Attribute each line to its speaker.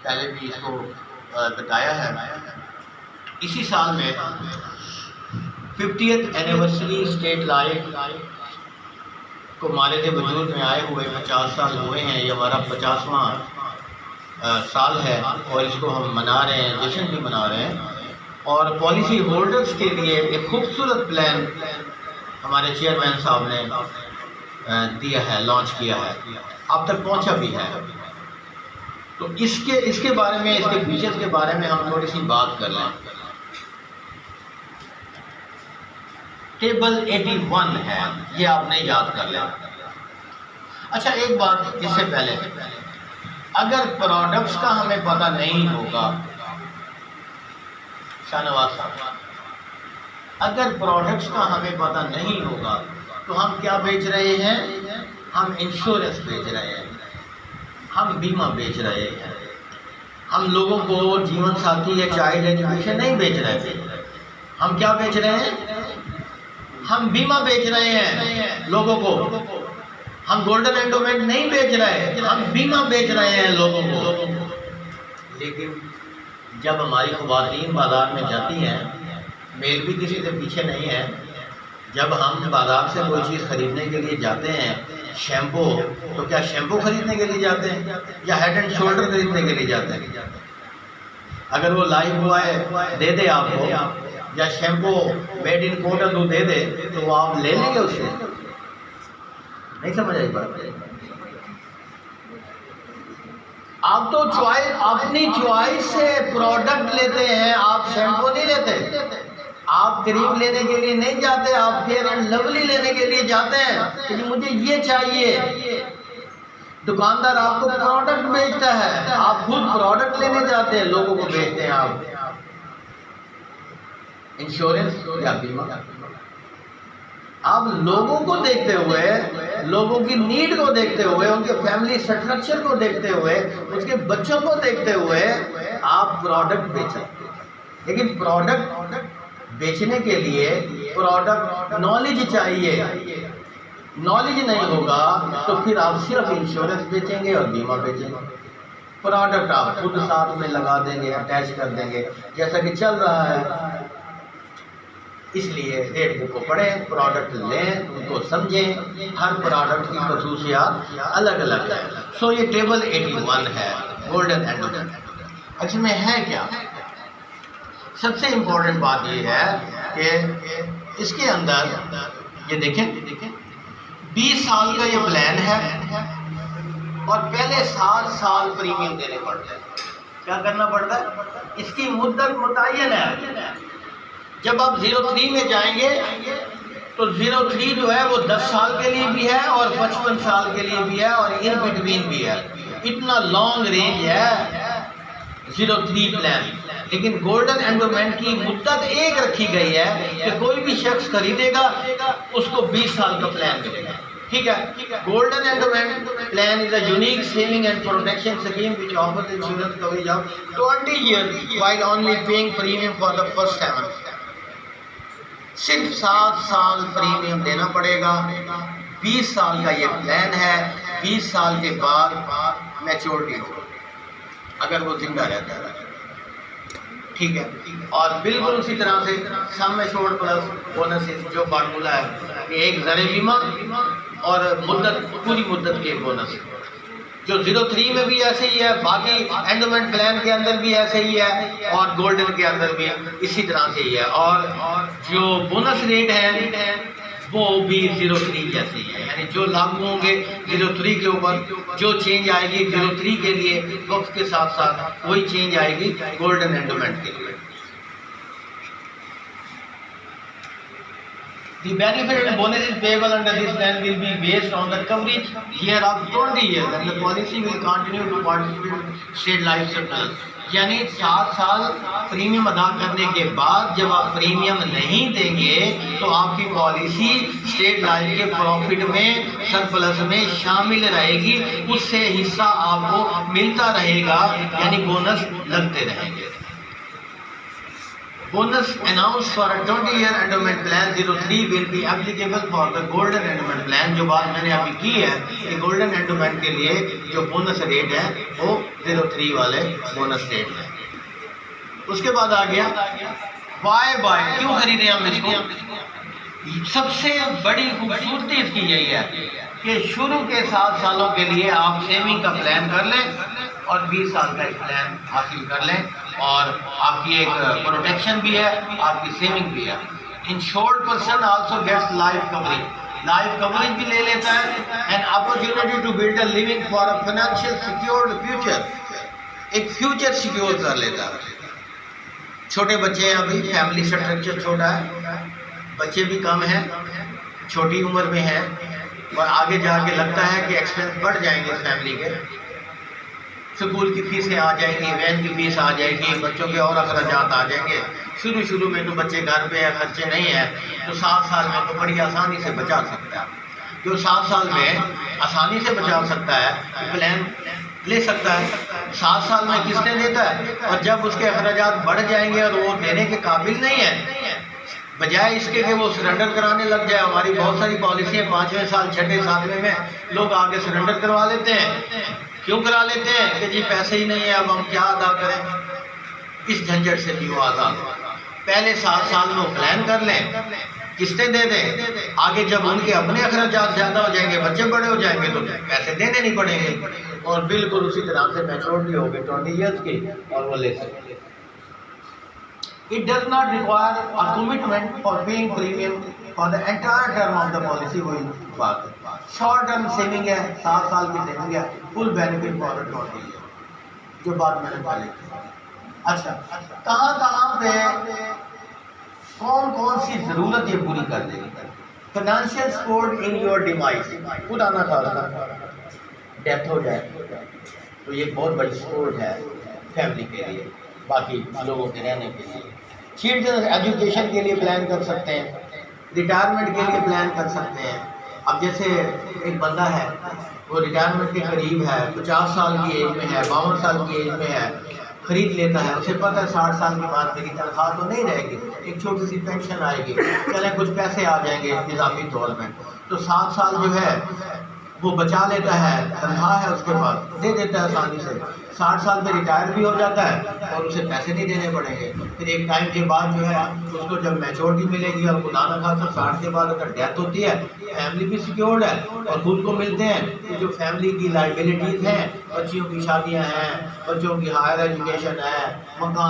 Speaker 1: पहले भी इसको बताया है। इसी साल में 50th एनिवर्सरी स्टेट लाइफ को मालिद वजूद में आए हुए 50 साल हुए हैं। ये हमारा 50वां साल है और इसको हम मना रहे हैं, जश्न भी मना रहे हैं। और पॉलिसी होल्डर्स के लिए एक खूबसूरत प्लान हमारे चेयरमैन साहब ने दिया है, लॉन्च किया है, अब तक पहुंचा भी है। तो इसके बारे में, इसके फीचर्स के बारे में हम थोड़ी सी बात कर लें। टेबल 81 है, ये आपने याद कर लिया। अच्छा, एक बात इससे पहले, अगर प्रोडक्ट्स का हमें पता नहीं होगा, शाहनवाज साहब, अगर प्रोडक्ट्स का हमें पता नहीं होगा तो हम क्या बेच रहे हैं? हम इंश्योरेंस बेच रहे हैं, हम बीमा बेच रहे हैं। हम लोगों को जीवन साथी या चाइल्ड एजुकेशन नहीं बेच रहे थे। हम क्या बेच रहे हैं? हम बीमा बेच रहे हैं लोगों को। हम गोल्डन एंडोमेंट नहीं बेच रहे हैं, हम बीमा बेच रहे हैं लोगों को। लेकिन जब हमारी ख़वातीन बाज़ार में जाती हैं, मेल भी किसी से पीछे नहीं है, जब हम बाज़ार से कोई चीज़ ख़रीदने के लिए जाते हैं, शैम्पू, तो क्या शैम्पू ख़रीदने के लिए जाते हैं या हेड एंड शोल्डर ख़रीदने के लिए जाते हैं? अगर वो लाइफ बॉय दे दे आपको या शैम्पू मेड इन कोटालू दे दे तो वो आप ले लेंगे उससे? नहीं समझ आई बात? आप तो अपनी चॉइस से प्रोडक्ट लेते हैं, आप शैम्पू नहीं लेते, आप क्रीम लेने के लिए नहीं जाते, आप फेयर एंड लवली लेने के लिए जाते हैं कि मुझे ये चाहिए। दुकानदार आपको प्रोडक्ट बेचता है, आप खुद प्रोडक्ट लेने जाते हैं, लोगों को बेचते हैं आप इंश्योरेंस या बीमा। आप लोगों को देखते हुए, लोगों की नीड को देखते हुए, उनके फैमिली स्ट्रक्चर को देखते हुए, उसके बच्चों को देखते हुए आप प्रोडक्ट बेचते हैं। लेकिन प्रोडक्ट बेचने के लिए प्रोडक्ट नॉलेज चाहिए। नॉलेज नहीं होगा तो फिर आप सिर्फ इंश्योरेंस बेचेंगे और बीमा बेचेंगे। प्रोडक्ट आप खुद साथ में लगा देंगे, अटैच कर देंगे, जैसा कि चल रहा है। इसलिए रेट बुक को पढ़ें, प्रोडक्ट लें, उनको समझें। हर प्रोडक्ट की खसूसियात अलग अलग है। सो ये टेबल 81 है, गोल्डन एंडोमेंट। इसमें है क्या? सबसे इम्पोर्टेंट बात ये है कि इसके अंदर ये देखें 20 साल का ये प्लान है और पहले 7 साल प्रीमियम देने पड़ते हैं। क्या करना पड़ता है? इसकी मुद्दत मुतय्यन है। जब आप 03 में जाएंगे तो 03 जो है वो 10 साल के लिए भी है और 55 साल के लिए भी है और इन बिटवीन भी है। इतना लॉन्ग रेंज है 03 प्लान। लेकिन गोल्डन एंडोमेंट की मुद्दत एक रखी गई है कि कोई भी शख्स खरीदेगा उसको 20 साल का प्लान मिलेगा। ठीक है? Golden endowment plan is a unique saving and protection scheme which offers insurance coverage of 20 years while only paying premium for the first time। सिर्फ 7 साल प्रीमियम देना पड़ेगा। 20 साल का ये प्लान है। 20 साल के बाद मैच्योरिटी हो, अगर वो जिंदा रहता है। ठीक है? और बिल्कुल उसी तरह से सम एश्योर्ड प्लस बोनस जो फार्मूला है कि एक ज़र बीमा और मुद्दत, पूरी मुद्दत के बोनस, जो 03 में भी ऐसे ही है, बाकी एंडोमेंट प्लान के अंदर भी ऐसे ही है और गोल्डन के अंदर भी इसी तरह से ही है। और जो बोनस रेट है वो भी 03 जैसे ही है, यानी जो लागू होंगे 03 के ऊपर, जो चेंज आएगी 03 के लिए वक्त के साथ साथ वही चेंज आएगी गोल्डन एंडोमेंट के लिए। The benefit and bonuses payable under this plan will be based on the coverage year of 20 years and the policy will continue to participate in state life surplus। यानी 7 साल premium अदा करने के बाद जब आप प्रीमियम नहीं देंगे तो आपकी पॉलिसी स्टेट लाइफ के प्रॉफिट में, सरप्लस में शामिल रहेगी। उससे हिस्सा आपको मिलता रहेगा, यानी बोनस लगते रहेंगे। Bonus announced for a 20-year endowment plan 03 will be applicable for the golden endowment plan। जो बात मैंने अभी की है कि गोल्डन एंडोमेंट के लिए जो बोनस रेट है वो 03 वाले बोनस रेट है। उसके बाद आ गया बाय क्यों खरीदे हम इसको। सबसे बड़ी खूबसूरती इसकी यही है कि शुरू के 7 सालों के लिए आप सेविंग का प्लान कर लें और 20 साल का एक प्लान हासिल कर लें, और आपकी एक प्रोटेक्शन भी है, आपकी सेविंग भी है। Insured person also gets life coverage भी ले लेता है and opportunity to build a living for a financial secured future, एक फ्यूचर सिक्योर कर लेता है। छोटे बच्चे हैं, अभी फैमिली स्ट्रक्चर छोटा है, बच्चे भी कम हैं, छोटी उम्र में हैं और आगे जाके लगता है कि एक्सपेंस बढ़ जाएंगे फैमिली के, स्कूल की फीसें आ जाएंगी, वैन की फीस आ जाएगी, बच्चों के और अखराजात आ जाएंगे। शुरू में तो बच्चे घर पे या खर्चे नहीं है, तो 7 साल में तो बड़ी आसानी से बचा सकता है। जो 7 साल में आसानी से बचा सकता है प्लान ले सकता है, 7 साल में किस्तें देता है, और जब उसके अखराजात बढ़ जाएंगे और वो देने के काबिल नहीं है, बजाय इसके कि वो सरेंडर कराने लग जाए। हमारी बहुत सारी पॉलिसियाँ 5वें साल 6ठे 7वें में लोग आगे सरेंडर करवा लेते हैं। क्यों करा लेते हैं कि जी पैसे ही नहीं है, अब हम क्या अदा करें। इस झंझट से भी वो आज़ाद हो। पहले 7 साल में वो प्लान कर लें, किस्तें दे दें, आगे जब उनके अपने अखराजात ज़्यादा हो जाएंगे, बच्चे बड़े हो जाएंगे, तो पैसे देने नहीं पड़ेंगे और बिल्कुल उसी तरह से मैच्योरिटी होगी 20 ईयर्स की और वो ले सकते। It does not require a commitment for paying premium for the entire term of the policy going back. Short term saving है, 7 साल की सेविंग है, full benefit for 20 years, जो बात मैंने पहले की। अच्छा, कहाँ पे कौन सी ज़रूरत ये पूरी कर देगी। Financial support in your device, पुराना खासा डेथ हो जाए तो ये बहुत बड़ी सपोर्ट है फैमिली के लिए, बाकी लोगों के रहने के लिए। चिल्ड्रन एजुकेशन के लिए प्लान कर सकते हैं, रिटायरमेंट के लिए प्लान कर सकते हैं। अब जैसे एक बंदा है, वो रिटायरमेंट के करीब है, 50 साल की एज में है, 52 साल की एज में है, खरीद लेता है, उसे पता है 60 साल के बाद मेरी तनख्वाह तो नहीं रहेगी, एक छोटी सी पेंशन आएगी, चले कुछ पैसे आ जाएंगे इजाफी तौर में, तो 7 साल जो है वो बचा लेता है, तनख्वाह है उसके पास, दे देता है आसानी से। 60 साल में रिटायर भी हो जाता है और उसे पैसे नहीं देने पड़ेंगे। फिर एक टाइम के बाद जो है उसको जब मैच्योरिटी मिलेगी और खुदा न खासा 60 के बाद अगर डेथ होती है, फैमिली भी सिक्योर्ड है और खुद को मिलते हैं कि जो फैमिली की लाइबिलिटीज़ हैं, बच्चियों की शादियाँ हैं, बच्चों की हायर एजुकेशन है, मकान